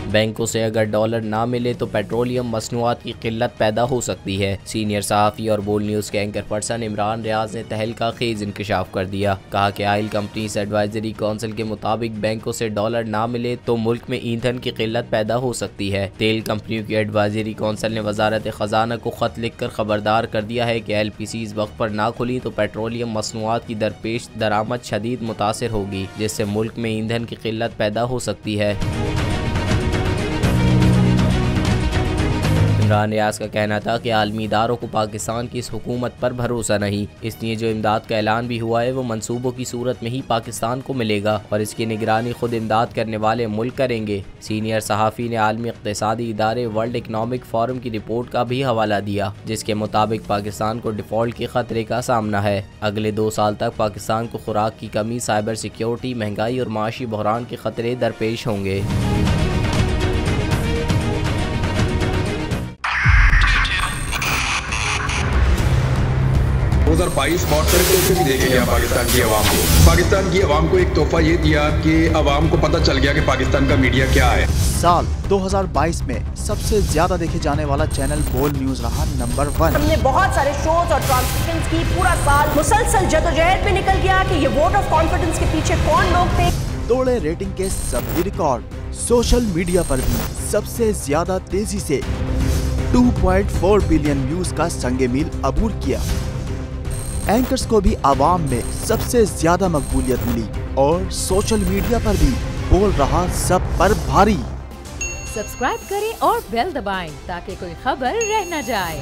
बैंकों से अगर डॉलर ना मिले तो पेट्रोलियम मसनूआत की किल्लत पैदा हो सकती है। सीनियर सहाफ़ी और बोल न्यूज़ के एंकर पर्सन इमरान रियाज ने तहलका खेज इंकशाफ कर दिया। कहा कि ऑयल कंपनीज एडवाइजरी काउंसिल के मुताबिक बैंकों से डॉलर ना मिले तो मुल्क में ईंधन की किल्लत पैदा हो सकती है। तेल कंपनियों की एडवाइजरी काउंसिल ने वजारत खजाना को खत लिखकर खबरदार कर दिया है कि LPCs वक्त पर ना खुली तो पेट्रोलियम मसनूआत की दरपेश दरामद शदीद मुतासिर होगी, जिससे मुल्क में ईंधन की किल्लत पैदा हो सकती है। इमरान रियाज का कहना था कि आलमी इदारों को पाकिस्तान की इस हुकूमत पर भरोसा नहीं, इसलिए जो इमदाद का ऐलान भी हुआ है वो मंसूबों की सूरत में ही पाकिस्तान को मिलेगा और इसकी निगरानी खुद इमदाद करने वाले मुल्क करेंगे। सीनियर सहाफ़ी ने आलमी इक़्तिसादी इदारे वर्ल्ड इकनॉमिक फोरम की रिपोर्ट का भी हवाला दिया, जिसके मुताबिक पाकिस्तान को डिफ़ॉल्ट के खतरे का सामना है। अगले 2 साल तक पाकिस्तान को खुराक की कमी, साइबर सिक्योरिटी, महंगाई और माशी बहरान के खतरे दरपेश होंगे। 2022 बहुत सारे तोहफे भी देखे गया पाकिस्तान की आवाम को। पाकिस्तान की आवाम को एक तोहफा ये दिया कि आवाम को पता चल गया कि पाकिस्तान का मीडिया क्या है। साल 2022 में सबसे ज्यादा देखे जाने वाला चैनल बोल न्यूज रहा नंबर 1। हमने बहुत सारे शोज और ट्रांसमिशंस की, पूरा साल मुसलसल जदोजहद में निकल गया कि ये वोट ऑफ कॉन्फिडेंस के पीछे कौन लोग थे। तोड़े रेटिंग के सभी रिकॉर्ड। सोशल मीडिया पर भी सबसे ज्यादा तेजी से 2.4 बिलियन व्यूज का संगे मील अबूर किया। एंकर्स को भी आवाम में सबसे ज्यादा मकबूलियत मिली और सोशल मीडिया पर भी बोल रहा सब पर भारी। सब्सक्राइब करें और बेल दबाएं ताकि कोई खबर रह न जाए।